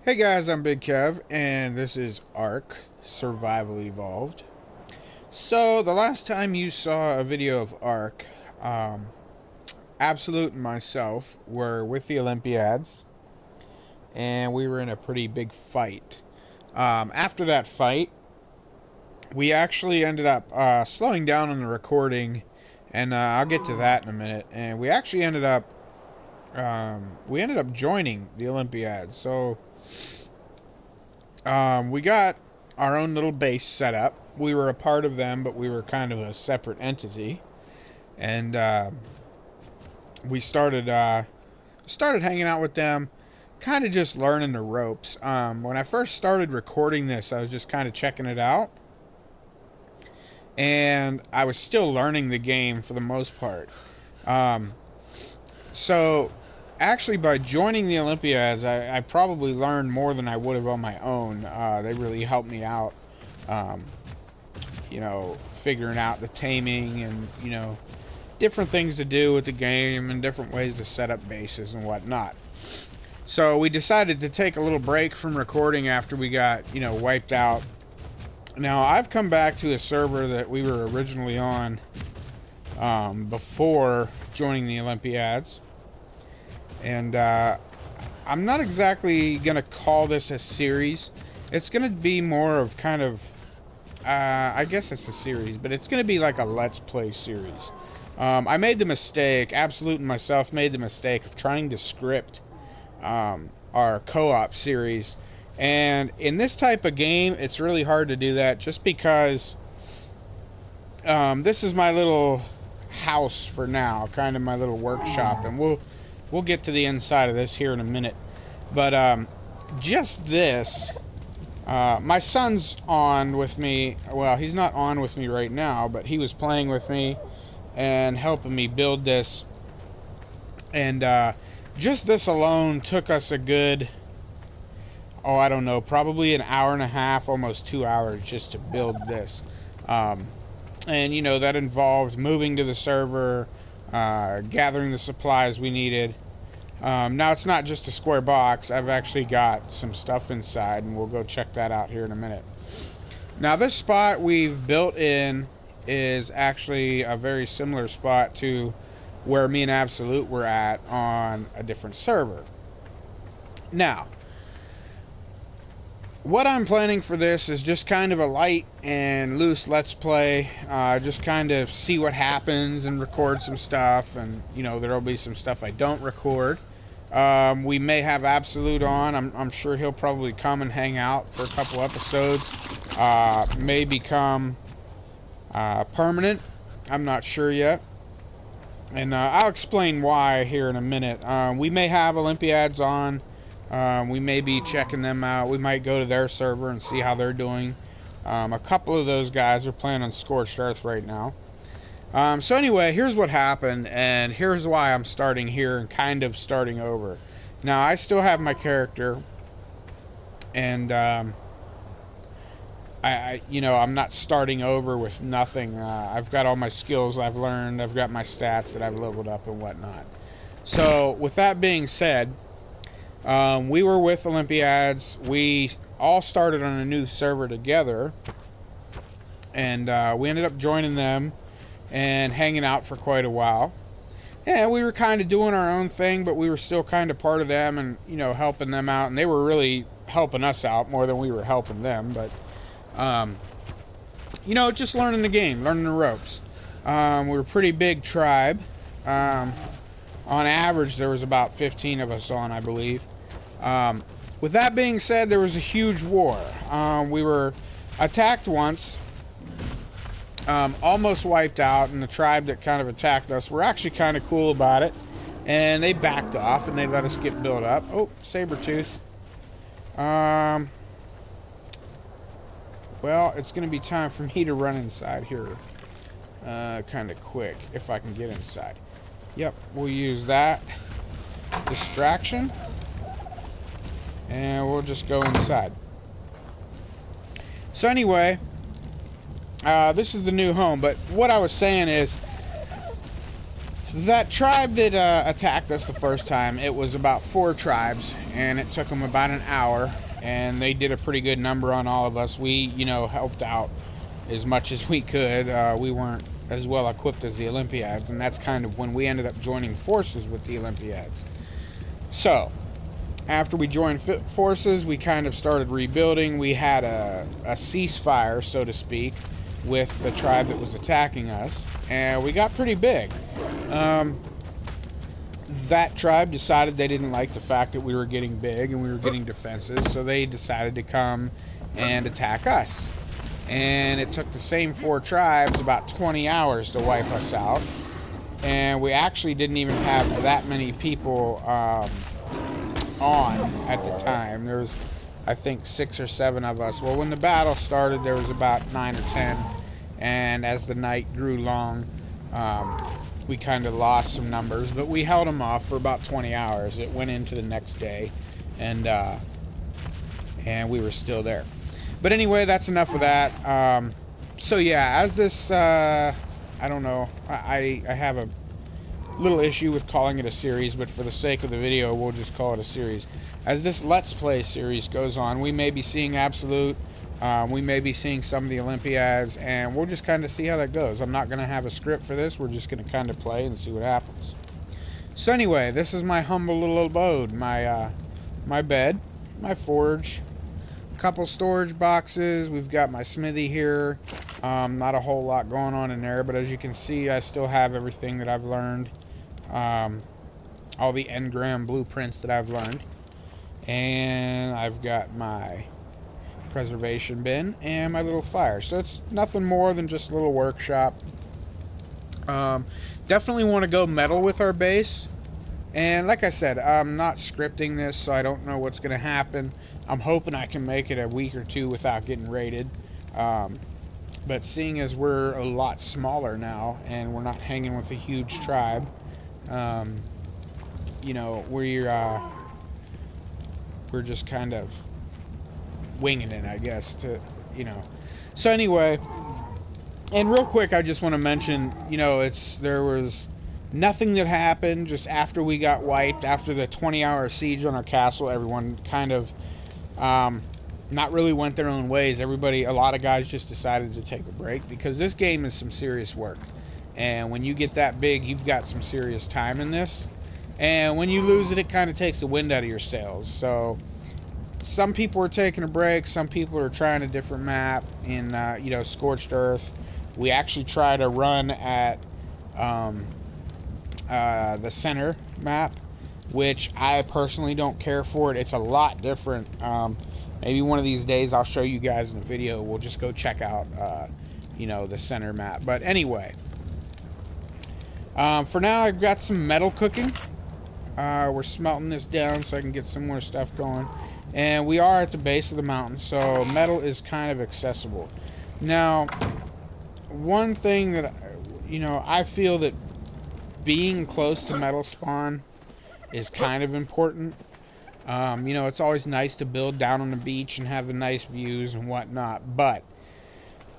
Hey guys, I'm Big Kev, and this is Ark Survival Evolved. So, the last time you saw a video of Ark, Absolute and myself were with the Olympiads, and we were in a pretty big fight. After that fight, we actually ended up slowing down on the recording, and I'll get to that in a minute. And we actually ended up joining the Olympiads. So we got our own little base set up. We were a part of them, but we were kind of a separate entity. And we started hanging out with them, kind of just learning the ropes. When I first started recording this, I was just kind of checking it out, and I was still learning the game for the most part. So actually, by joining the Olympiads, I probably learned more than I would have on my own. They really helped me out, figuring out the taming and, different things to do with the game and different ways to set up bases and whatnot. So we decided to take a little break from recording after we got, wiped out. Now, I've come back to a server that we were originally on before joining the Olympiads. And I'm not exactly going to call this a series. It's going to be more of kind of, I guess it's a series, but it's going to be like a Let's Play series. I made the mistake, Absolute and myself made the mistake of trying to script our co-op series. And in this type of game, it's really hard to do that just because this is my little house for now, kind of my little workshop. And we'll get to the inside of this here in a minute. But just this, my son's on with me. Well, he's not on with me right now, but he was playing with me and helping me build this. And just this alone took us a good, I don't know, probably an hour and a half, almost 2 hours just to build this. And, that involved moving to the server, gathering the supplies we needed. Now, it's not just a square box. I've actually got some stuff inside, and we'll go check that out here in a minute. Now, this spot we've built in is actually a very similar spot to where me and Absolute were at on a different server. Now, what I'm planning for this is just kind of a light and loose Let's Play. Just kind of see what happens and record some stuff. And, there'll be some stuff I don't record. We may have Absolute on. I'm sure he'll probably come and hang out for a couple episodes. May become permanent. I'm not sure yet. And I'll explain why here in a minute. We may have Olympiads on. We may be checking them out. We might go to their server and see how they're doing. A couple of those guys are playing on Scorched Earth right now. So anyway, here's what happened, and here's why I'm starting here and kind of starting over. Now, I still have my character, and I'm not starting over with nothing. I've got all my skills I've learned. I've got my stats that I've leveled up and whatnot. So with that being said, we were with Olympiads. We all started on a new server together, and we ended up joining them and hanging out for quite a while. Yeah, we were kind of doing our own thing, but we were still kind of part of them and, helping them out. And they were really helping us out more than we were helping them. But, just learning the game, learning the ropes. We were a pretty big tribe. On average, there was about 15 of us on, I believe. With that being said, there was a huge war. We were attacked once, almost wiped out, and the tribe that kind of attacked us were actually kind of cool about it, and they backed off and they let us get built up. Oh, Sabretooth. Well, it's going to be time for me to run inside here kind of quick, if I can get inside. Yep, we'll use that distraction, and we'll just go inside. So anyway, this is the new home, but what I was saying is That tribe that attacked us the first time, it was about 4 tribes, and it took them about an hour, and they did a pretty good number on all of us. We, you know, helped out as much as we could. We weren't as well equipped as the Olympiads, and that's kind of when we ended up joining forces with the Olympiads. So, after we joined forces, we kind of started rebuilding. We had a ceasefire, so to speak, with the tribe that was attacking us, and we got pretty big. That tribe decided they didn't like the fact that we were getting big and we were getting defenses, so they decided to come and attack us. And it took the same 4 tribes about 20 hours to wipe us out, and we actually didn't even have that many people on at the time. There was, I think, 6 or 7 of us. Well, when the battle started, there was about 9 or 10, and as the night grew long, we kind of lost some numbers, but we held them off for about 20 hours. It went into the next day, and we were still there. But anyway, that's enough of that. So yeah, as this, I don't know, I have a little issue with calling it a series, but for the sake of the video, we'll just call it a series. As this Let's Play series goes on, we may be seeing Absolute, we may be seeing some of the Olympiads, and we'll just kind of see how that goes. I'm not going to have a script for this. We're just going to kind of play and see what happens. So anyway, this is my humble little abode. My my bed, my forge, a couple storage boxes. We've got my smithy here. Not a whole lot going on in there, but as you can see, I still have everything that I've learned. All the engram blueprints that I've learned. And I've got my preservation bin and my little fire. So it's nothing more than just a little workshop. Definitely want to go metal with our base. And like I said, I'm not scripting this, so I don't know what's going to happen. I'm hoping I can make it a week or 2 without getting raided. But seeing as we're a lot smaller now and we're not hanging with a huge tribe, you know, we're just kind of winging it, I guess, to, you know. So anyway, and real quick, I just want to mention, you know, there was nothing that happened just after we got wiped. After the 20-hour siege on our castle, everyone kind of not really went their own ways. A lot of guys just decided to take a break, because this game is some serious work, and when you get that big, you've got some serious time in this, and when you lose it, it kind of takes the wind out of your sails. So some people are taking a break, some people are trying a different map in you know, Scorched Earth. We actually try to run at the center map, which I personally don't care for it. It's a lot different. Maybe one of these days I'll show you guys in a video. We'll just go check out you know, the center map. But anyway, for now, I've got some metal cooking. We're smelting this down so I can get some more stuff going. And we are at the base of the mountain, so metal is kind of accessible. Now, one thing that, you know, I feel that being close to metal spawn is kind of important. You know, it's always nice to build down on the beach and have the nice views and whatnot, but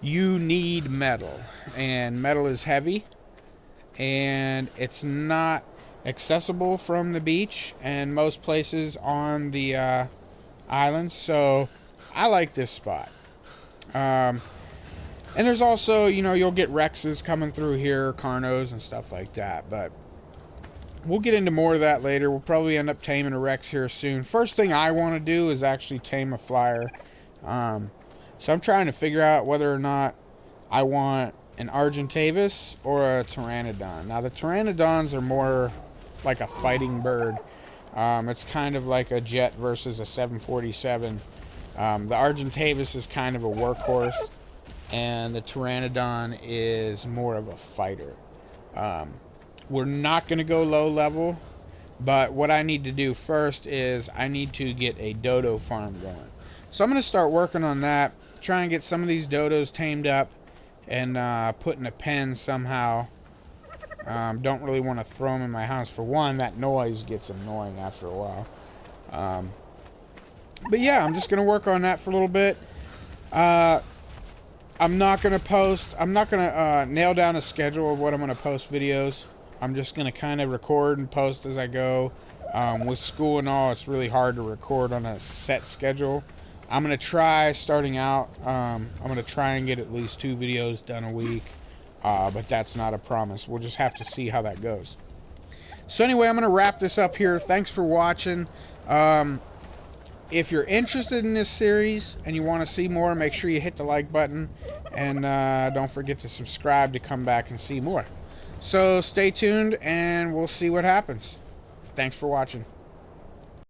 you need metal, and metal is heavy, and it's not accessible from the beach and most places on the island. So I like this spot. And there's also, you know, you'll get Rexes coming through here, Carnos and stuff like that, but we'll get into more of that later. We'll probably end up taming a Rex here soon. First thing I want to do is actually tame a flyer. So I'm trying to figure out whether or not I want an Argentavis or a Pteranodon. Now the Pteranodons are more like a fighting bird. It's kind of like a jet versus a 747. The Argentavis is kind of a workhorse, and the Pteranodon is more of a fighter. We're not going to go low level, but what I need to do first is I need to get a dodo farm going. So I'm going to start working on that, try and get some of these dodos tamed up and put in a pen somehow. Don't really want to throw them in my house. For one, that noise gets annoying after a while. But yeah, I'm just going to work on that for a little bit. I'm not going to nail down a schedule of what I'm going to post videos. I'm just going to kind of record and post as I go. With school and all, it's really hard to record on a set schedule. I'm going to try starting out. I'm going to try and get at least 2 videos done a week. But that's not a promise. We'll just have to see how that goes. So anyway, I'm going to wrap this up here. Thanks for watching. If you're interested in this series and you want to see more, make sure you hit the like button. And don't forget to subscribe to come back and see more. So stay tuned and we'll see what happens. Thanks for watching.